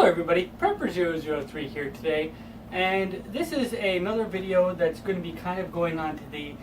everybody, Prepper003 here today, and this is another video that's going to be kind of going on to the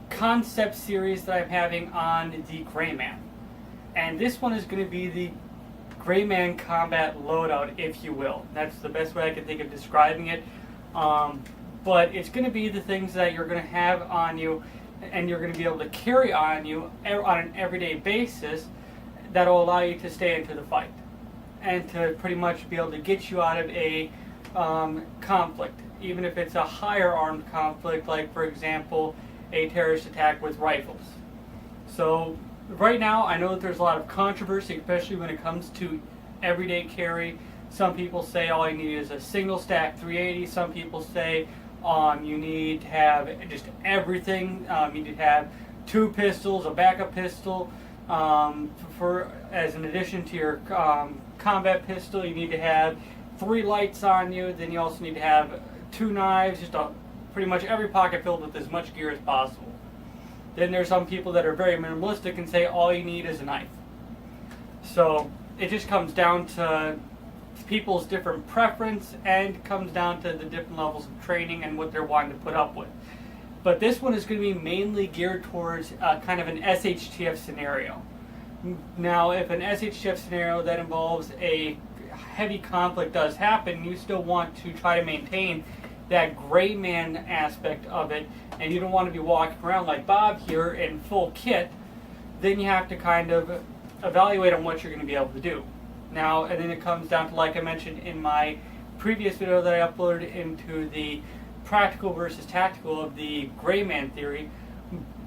concept series that I'm having on the Greyman. And this one is going to be the Greyman combat loadout, if you will. That's the best way I can think of describing it. But it's going to be the things that you're going to have on you and you're going to be able to carry on you on an everyday basis that will allow you to stay into the fight and to pretty much be able to get you out of a conflict, even if it's a higher armed conflict, like for example a terrorist attack with rifles. So right now I know that there's a lot of controversy, especially when it comes to everyday carry. Some people say all you need is a single stack 380. Some people say you need to have just everything. You need to have 2 pistols, a backup pistol, as an addition to your combat pistol. You need to have 3 lights on you. Then you also need to have 2 knives, just pretty much every pocket filled with as much gear as possible. Then there's some people that are very minimalistic and say all you need is a knife. So it just comes down to people's different preference and comes down to the different levels of training and what they're wanting to put up with. But this one is going to be mainly geared towards kind of an SHTF scenario. Now, if an SHTF scenario that involves a heavy conflict does happen, you still want to try to maintain that Greyman aspect of it, and you don't want to be walking around like Bob here in full kit, then you have to kind of evaluate on what you're going to be able to do. Now, and then it comes down to, like I mentioned in my previous video that I uploaded into the practical versus tactical of the Greyman theory,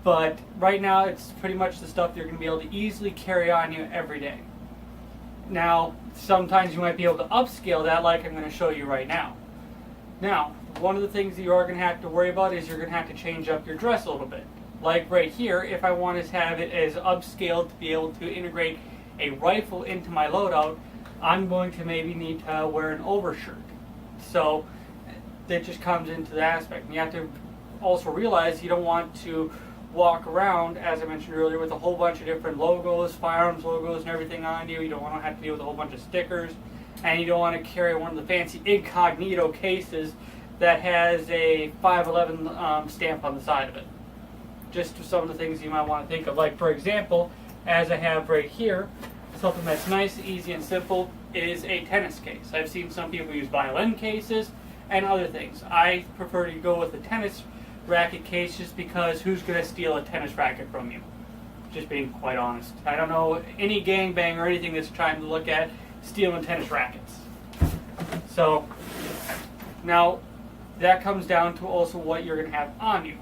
but right now it's pretty much the stuff you're going to be able to easily carry on you every day. Now, sometimes you might be able to upscale that, like I'm going to show you right now. Now, one of the things that you are going to have to worry about is you're going to have to change up your dress a little bit. Like right here, if I want to have it as upscaled to be able to integrate a rifle into my loadout, I'm going to maybe need to wear an overshirt. So that just comes into the aspect. And you have to also realize you don't want to walk around, as I mentioned earlier, with a whole bunch of different logos, firearms logos and everything on you. You don't want to have to deal with a whole bunch of stickers. And you don't want to carry one of the fancy incognito cases that has a 511 stamp on the side of it. Just some of the things you might want to think of. Like, for example, as I have right here, something that's nice, easy, and simple is a tennis case. I've seen some people use violin cases and other things. I prefer to go with a tennis racket case just because who's going to steal a tennis racket from you? Just being quite honest. I don't know any gangbang or anything that's trying to look at stealing tennis rackets. So now that comes down to also what you're going to have on you.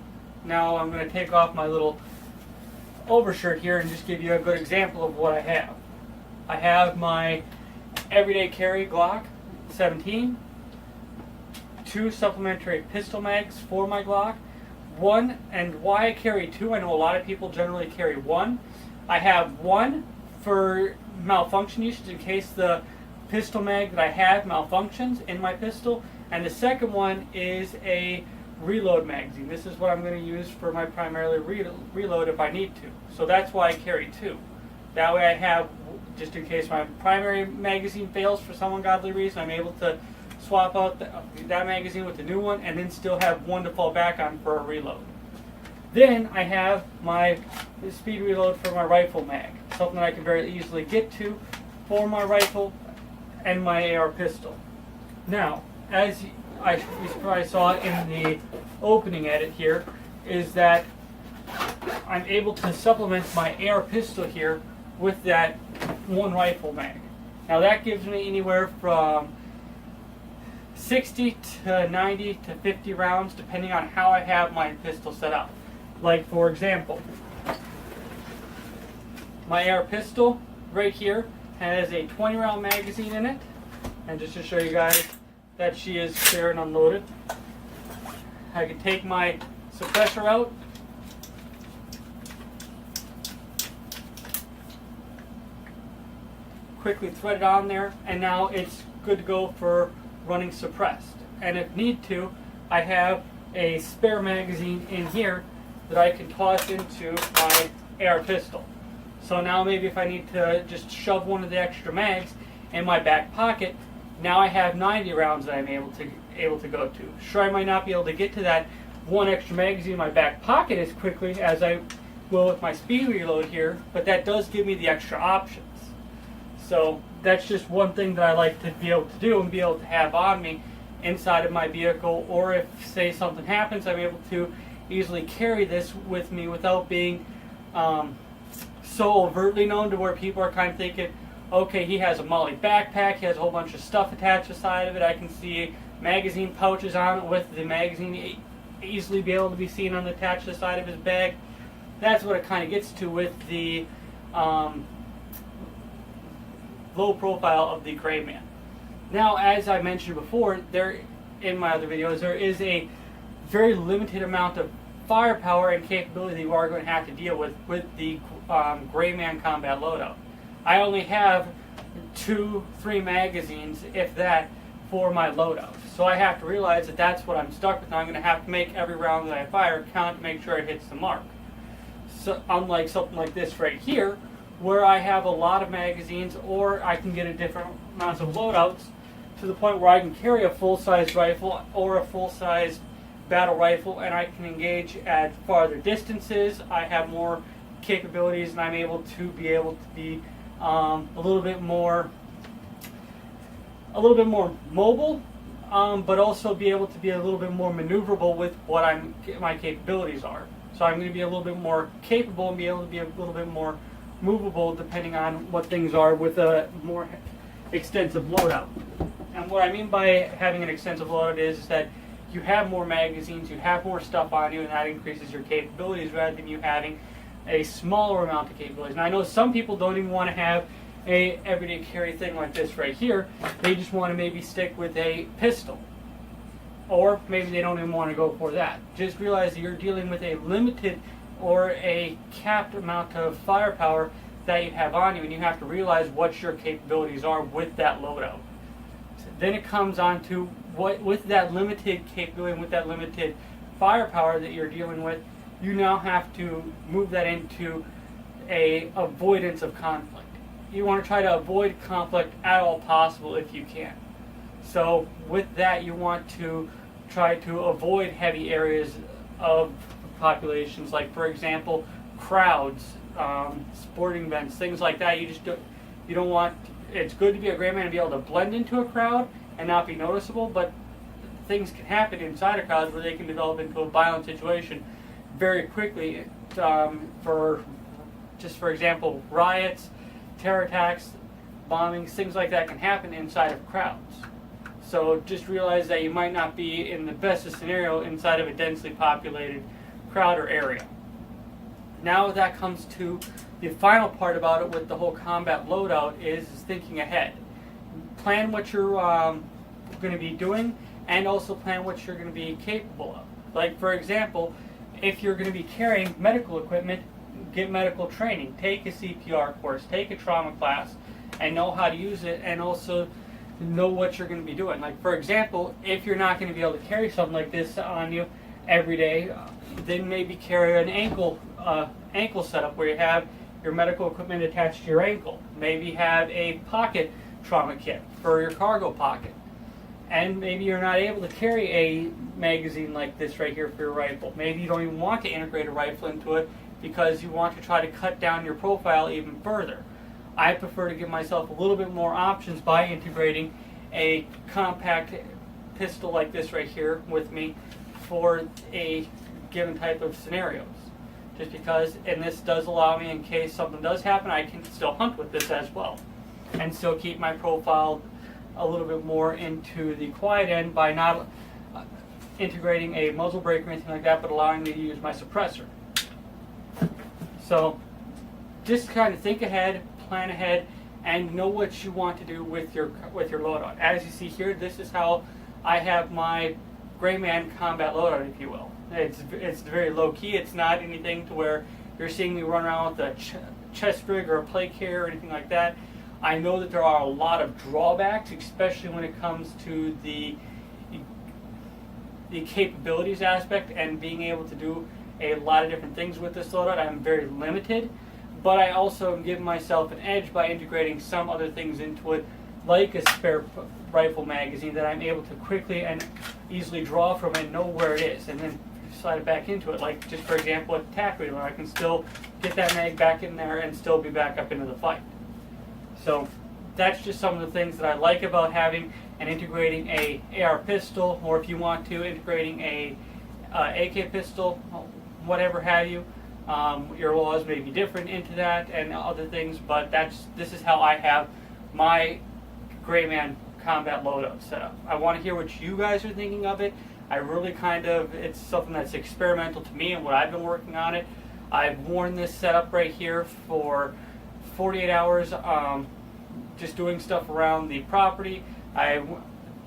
Now I'm going to take off my little overshirt here and just give you a good example of what I have. I have my everyday carry Glock 17, 2 supplementary pistol mags for my Glock, 1, and why I carry 2, I know a lot of people generally carry 1. I have 1 for malfunction usage in case the pistol mag that I have malfunctions in my pistol, and the second one is a reload magazine. This is what I'm going to use for my primarily reload if I need to. So that's why I carry 2. That way I have, just in case my primary magazine fails for some ungodly reason, I'm able to swap out that magazine with the new one and then still have 1 to fall back on for a reload. Then I have my speed reload for my rifle mag, something that I can very easily get to for my rifle and my AR pistol. Now, as you probably saw in the opening edit here, is that I'm able to supplement my AR pistol here with that 1 rifle mag. Now that gives me anywhere from 60 to 90 to 50 rounds depending on how I have my pistol set up. Like, for example, my AR pistol right here has a 20 round magazine in it, and just to show you guys that she is clear and unloaded, I can take my suppressor out, quickly thread it on there, and now it's good to go for running suppressed. And if need to, I have a spare magazine in here that I can toss into my AR pistol. So now maybe if I need to just shove one of the extra mags in my back pocket, Now I have 90 rounds that I'm able to go to. Sure, I might not be able to get to that one extra magazine in my back pocket as quickly as I will with my speed reload here, but that does give me the extra options. So that's just one thing that I like to be able to do and be able to have on me inside of my vehicle, or if, say, something happens, I'm able to easily carry this with me without being so overtly known to where people are kind of thinking, okay, he has a Molly backpack, he has a whole bunch of stuff attached to the side of it. I can see magazine pouches on it with the magazine easily be able to be seen on the attached to the side of his bag. That's what it kind of gets to with the low profile of the Greyman. Now, as I mentioned before, in my other videos, there is a very limited amount of firepower and capability you are going to have to deal with the Greyman combat loadout. I only have 2-3 magazines, if that, for my loadout. So I have to realize that that's what I'm stuck with. I'm going to have to make every round that I fire count to make sure it hits the mark. So unlike something like this right here, where I have a lot of magazines, or I can get a different amounts of loadouts to the point where I can carry a full-size rifle or a full-size battle rifle, and I can engage at farther distances. I have more capabilities, and I'm able to be a little bit more mobile, but also be able to be a little bit more maneuverable with what my capabilities are. So I'm going to be a little bit more capable and be able to be a little bit more movable depending on what things are with a more extensive loadout. And what I mean by having an extensive loadout is that you have more magazines, you have more stuff on you, and that increases your capabilities rather than you having a smaller amount of capabilities. And I know some people don't even want to have a everyday carry thing like this right here. They just want to maybe stick with a pistol. Or maybe they don't even want to go for that. Just realize that you're dealing with a limited or a capped amount of firepower that you have on you, and you have to realize what your capabilities are with that loadout. So then it comes on to what, with that limited capability and with that limited firepower that you're dealing with, you now have to move that into a avoidance of conflict. You want to try to avoid conflict at all possible if you can. So with that, you want to try to avoid heavy areas of populations, like, for example, crowds, sporting events, things like that. You don't want. It's good to be a Greyman and be able to blend into a crowd and not be noticeable, but things can happen inside a crowd where they can develop into a violent situation very quickly. For example, riots, terror attacks, bombings, things like that can happen inside of crowds. So just realize that you might not be in the best scenario inside of a densely populated crowd or area. Now that comes to the final part about it with the whole combat loadout is thinking ahead. Plan what you're going to be doing, and also plan what you're going to be capable of. Like, for example, if you're going to be carrying medical equipment, get medical training, take a CPR course, take a trauma class, and know how to use it, and also know what you're going to be doing. Like, for example, if you're not going to be able to carry something like this on you every day, then maybe carry an ankle setup where you have your medical equipment attached to your ankle. Maybe have a pocket trauma kit for your cargo pocket. And maybe you're not able to carry a magazine like this right here for your rifle. Maybe you don't even want to integrate a rifle into it because you want to try to cut down your profile even further. I prefer to give myself a little bit more options by integrating a compact pistol like this right here with me for a given type of scenarios. Just because, and this does allow me, in case something does happen, I can still hunt with this as well. And still keep my profile a little bit more into the quiet end by not integrating a muzzle brake or anything like that, but allowing me to use my suppressor. So just kind of think ahead, plan ahead, and know what you want to do with your loadout. As you see here, this is how I have my Greyman combat loadout, if you will. It's very low key. It's not anything to where you're seeing me run around with a chest rig or a plate carrier or anything like that. I know that there are a lot of drawbacks, especially when it comes to the capabilities aspect and being able to do a lot of different things with this loadout. I'm very limited, but I also am giving myself an edge by integrating some other things into it like a spare rifle magazine that I'm able to quickly and easily draw from and know where it is, and then slide it back into it. Like, just for example, a tack reader, where I can still get that mag back in there and still be back up into the fight. So that's just some of the things that I like about having and integrating a AR pistol, or if you want to, integrating a AK pistol, whatever have you. Your laws may be different into that and other things, but this is how I have my Greyman combat loadout set up. I want to hear what you guys are thinking of it. I really it's something that's experimental to me and what I've been working on it. I've worn this setup right here for 48 hours, just doing stuff around the property.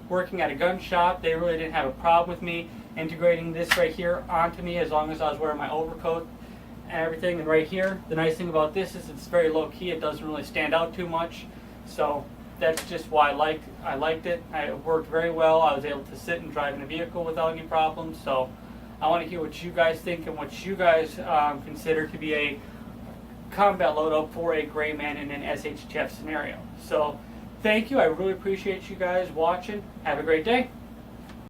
Working at a gun shop, they really didn't have a problem with me integrating this right here onto me, as long as I was wearing my overcoat and everything. And right here, the nice thing about this is it's very low key. It doesn't really stand out too much. So that's just why I liked it. It worked very well. I was able to sit and drive in a vehicle without any problems. So I want to hear what you guys think and what you guys consider to be a combat loadout for a Greyman in an SHTF scenario. So thank you. I really appreciate you guys watching. Have a great day.